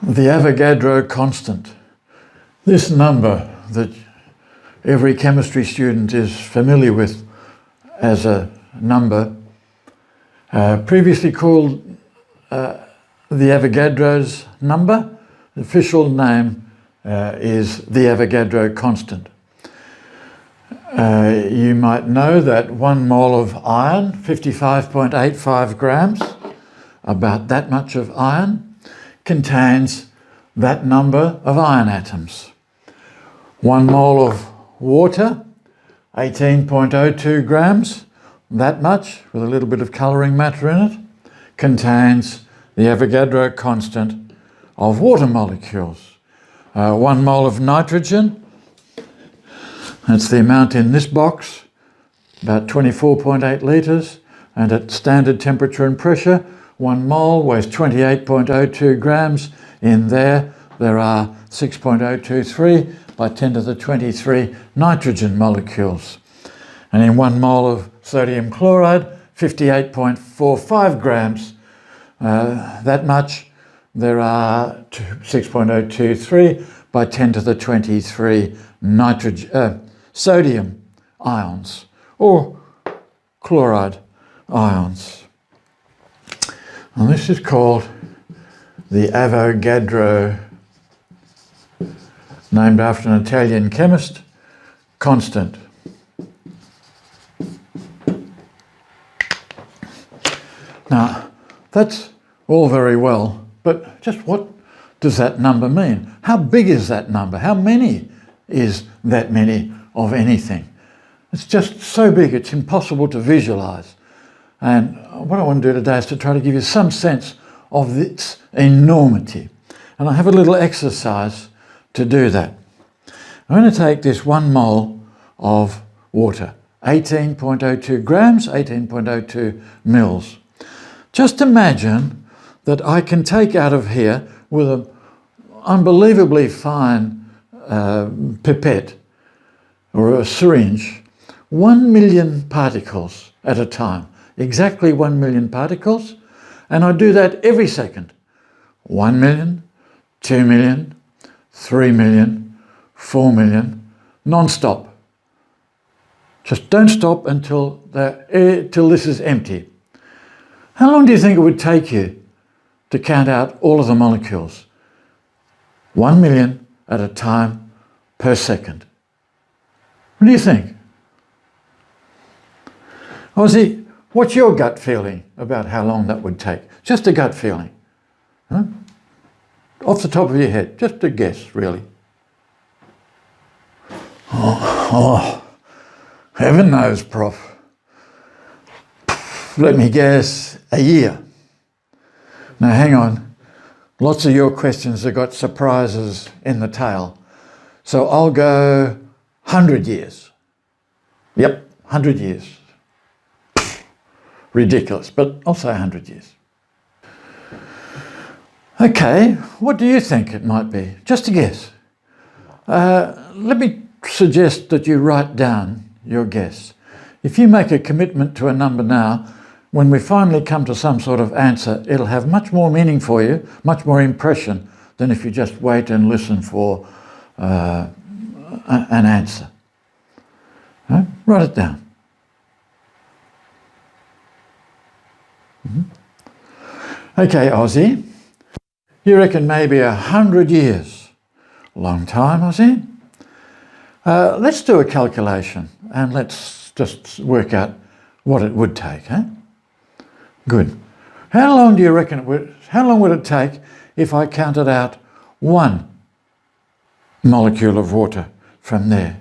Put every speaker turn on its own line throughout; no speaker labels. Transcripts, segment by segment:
The Avogadro constant. This number that every chemistry student is familiar with as a number, previously called the Avogadro's number. The official name is the Avogadro constant. You might know that 1 mole of iron, 55.85 grams, about that much of iron, contains that number of iron atoms. 1 mole of water, 18.02 grams, that much, with a little bit of colouring matter in it, contains the Avogadro constant of water molecules. 1 mole of nitrogen, that's the amount in this box, about 24.8 litres, and at standard temperature and pressure, 1 mole weighs 28.02 grams. In there are 6.023 by 10 to the 23 nitrogen molecules. And in 1 mole of sodium chloride, 58.45 grams. That much, there are 6.023 by 10 to the 23 sodium ions, or chloride ions. And this is called the Avogadro, named after an Italian chemist, constant. Now, that's all very well, but just what does that number mean? How big is that number? How many is that many of anything? It's just so big it's impossible to visualize. And what I want to do today is to try to give you some sense of its enormity. And I have a little exercise to do that. I'm going to take this 1 mole of water, 18.02 grams, 18.02 mils. Just imagine that I can take out of here with an unbelievably fine pipette or a syringe 1 million particles at a time, exactly 1 million particles, and I do that every second. 1 million, 2 million, 3 million, 4 million, non-stop. Just don't stop until this is empty. How long do you think it would take you to count out all of the molecules? 1 million at a time per second. What do you think? Ozzy, what's your gut feeling about how long that would take? Just a gut feeling. Huh? Off the top of your head, just a guess, really. Oh, heaven knows, Prof. Let me guess, a year. Now hang on, lots of your questions have got surprises in the tail. So I'll go 100 years. Yep, 100 years. Ridiculous, but I'll say 100 years. Okay, what do you think it might be? Just a guess. Let me suggest that you write down your guess. If you make a commitment to a number now, when we finally come to some sort of answer, it'll have much more meaning for you, much more impression, than if you just wait and listen for an answer. Right? Write it down. Okay, Ozzy, you reckon maybe 100 years. Long time, Ozzy. Let's do a calculation and let's just work out what it would take, eh? Good. How long do you reckon how long would it take if I counted out 1 molecule of water from there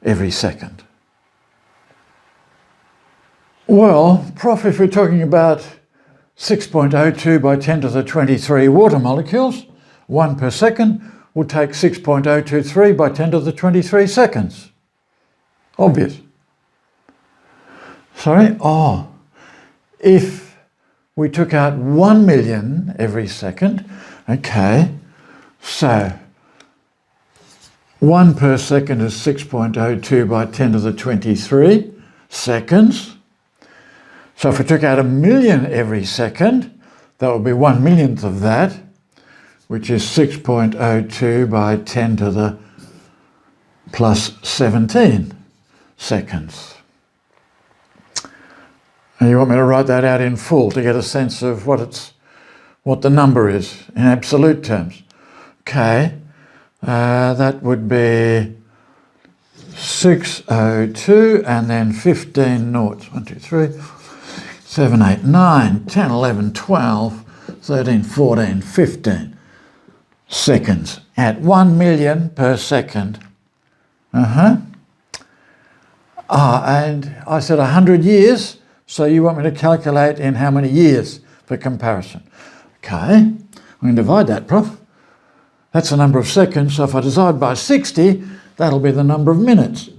every second? Well, Prof, if we're talking about 6.02 by 10 to the 23 water molecules, 1 per second will take 6.023 by 10 to the 23 seconds. Obvious. Sorry? Oh, if we took out 1 million every second, okay, so 1 per second is 6.02 by 10 to the 23 seconds. So if we took out 1 million every second, that would be 1 millionth of that. which is 6.02 by 10 to the plus 17 seconds. And you want me to write that out in full to get a sense of what the number is in absolute terms. Okay, that would be 602 and then 15 noughts. 1, 2, 3, 7, 8, 9, 10, 11, 12, 13, 14, 15 seconds at 1 million per second. And I said 100 years, so you want me to calculate in how many years for comparison. Okay, we can divide that, Prof. That's the number of seconds, so if I divide by 60, that'll be the number of minutes.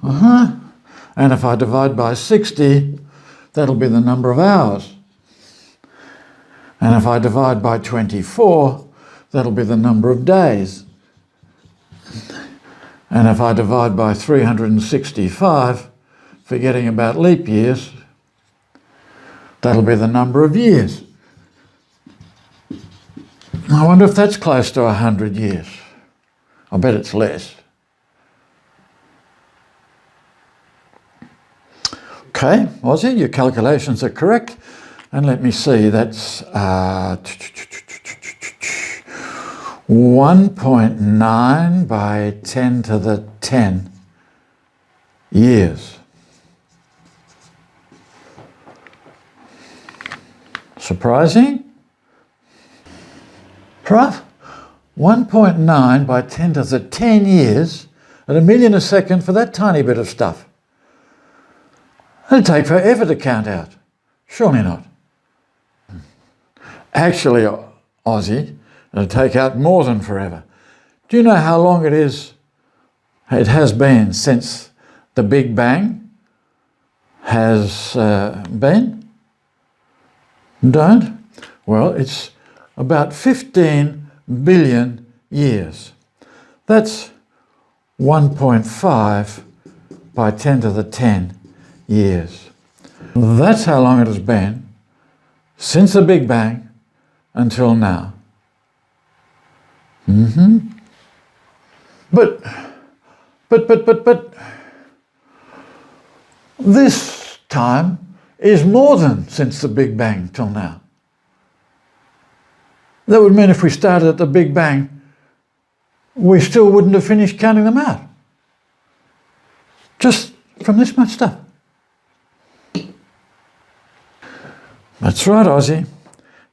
And if I divide by 60, that'll be the number of hours. And if I divide by 24, that'll be the number of days. And if I divide by 365, forgetting about leap years, that'll be the number of years. I wonder if that's close to 100 years. I bet it's less. Okay, Aussie, your calculations are correct. And let me see, that's 1.9 by 10 to the 10 years. Surprising? Prof, 1.9 by 10 to the 10 years at 1 million a second for that tiny bit of stuff. It'd take forever to count out. Surely not. Actually, Aussie, it'll take out more than forever. Do you know how long it has been since the Big Bang has been? Don't? Well, it's about 15 billion years. That's 1.5 by 10 to the 10 years. That's how long it has been since the Big Bang until now. But this time is more than since the Big Bang till now. That would mean if we started at the Big Bang, we still wouldn't have finished counting them out. Just from this much stuff. That's right, Aussie.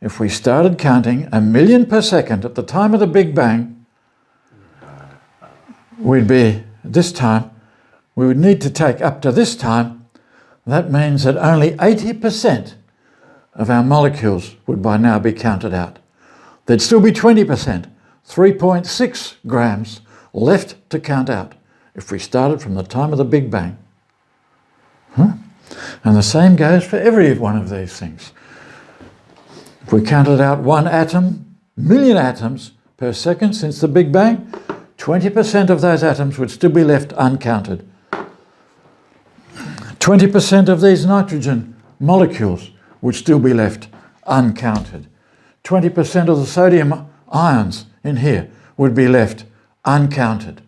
If we started counting 1 million per second at the time of the Big Bang, we would need to take up to this time. That means that only 80% of our molecules would by now be counted out. There'd still be 20%, 3.6 grams left to count out if we started from the time of the Big Bang. And the same goes for every one of these things. If we counted out 1 atom, million atoms per second since the Big Bang, 20% of those atoms would still be left uncounted. 20% of these nitrogen molecules would still be left uncounted. 20% of the sodium ions in here would be left uncounted.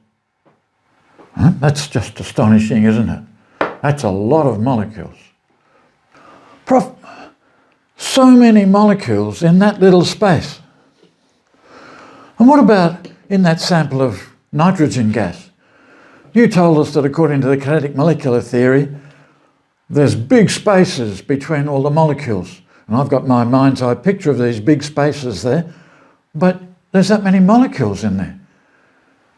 That's just astonishing, isn't it? That's a lot of molecules. Prof, so many molecules in that little space. And what about in that sample of nitrogen gas? You told us that according to the kinetic molecular theory, there's big spaces between all the molecules. And I've got my mind's eye picture of these big spaces there, but there's that many molecules in there.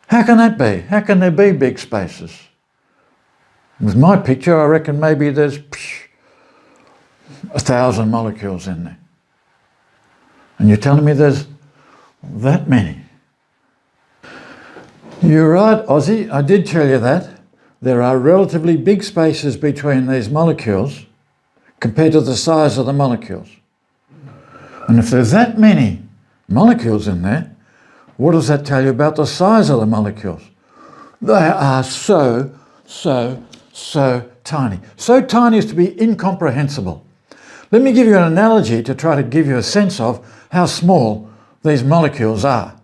How can that be? How can there be big spaces? With my picture, I reckon maybe there's 1,000 molecules in there. And you're telling me there's that many? You're right, Aussie, I did tell you that. There are relatively big spaces between these molecules compared to the size of the molecules. And if there's that many molecules in there, what does that tell you about the size of the molecules? They are so tiny. So tiny as to be incomprehensible. Let me give you an analogy to try to give you a sense of how small these molecules are.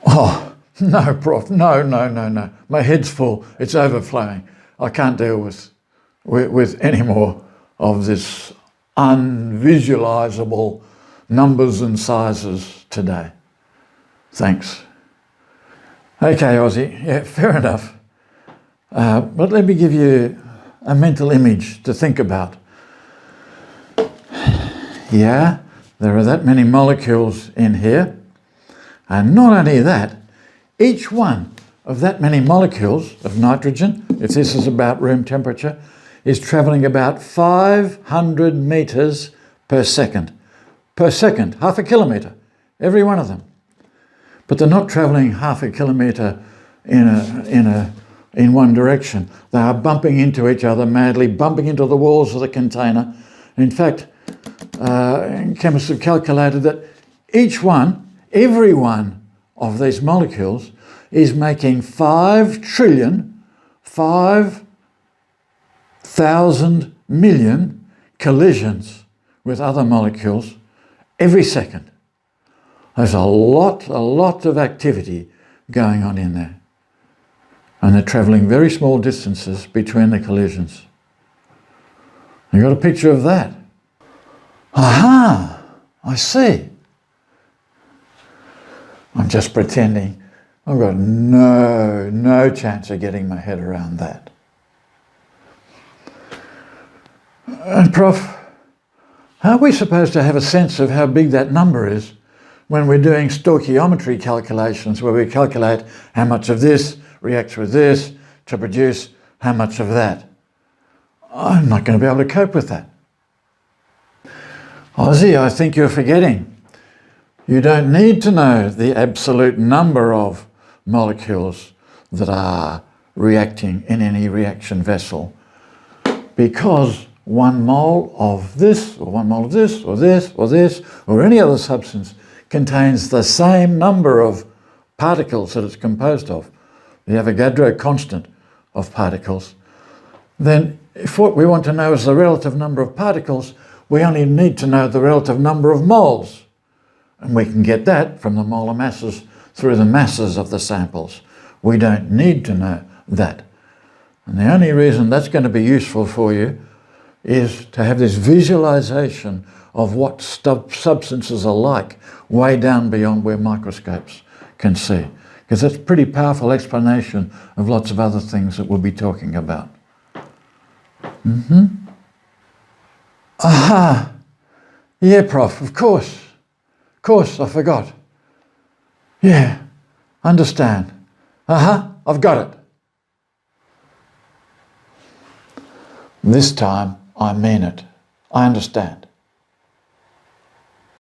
Oh, no, Prof, no. My head's full, it's overflowing. I can't deal with any more of this unvisualizable numbers and sizes today. Thanks. Okay, Aussie, yeah, fair enough. But let me give you a mental image to think about. Yeah, there are that many molecules in here. And not only that, each one of that many molecules of nitrogen, if this is about room temperature, is travelling about 500 metres per second. Per second, half a kilometre, every one of them. But they're not travelling half a kilometre in one direction. They are bumping into each other madly, bumping into the walls of the container. In fact, chemists have calculated that each one, every one of these molecules is making 5,000 million collisions with other molecules every second. There's a lot of activity going on in there. And they're travelling very small distances between the collisions. You got a picture of that? Aha, I see. I'm just pretending. I've got no chance of getting my head around that. And Prof, how are we supposed to have a sense of how big that number is when we're doing stoichiometry calculations, where we calculate how much of this reacts with this to produce how much of that? I'm not going to be able to cope with that. Aussie, I think you're forgetting. You don't need to know the absolute number of molecules that are reacting in any reaction vessel, because 1 mole of this, or 1 mole of this, or this, or this, or any other substance contains the same number of particles that it's composed of, the Avogadro constant of particles. Then if what we want to know is the relative number of particles, we only need to know the relative number of moles. And we can get that from the molar masses through the masses of the samples. We don't need to know that. And the only reason that's going to be useful for you is to have this visualization of what substances are like way down beyond where microscopes can see. Because that's a pretty powerful explanation of lots of other things that we'll be talking about. Aha! Yeah, Prof, of course. Of course, I forgot. Yeah, understand. I've got it. This time, I mean it. I understand.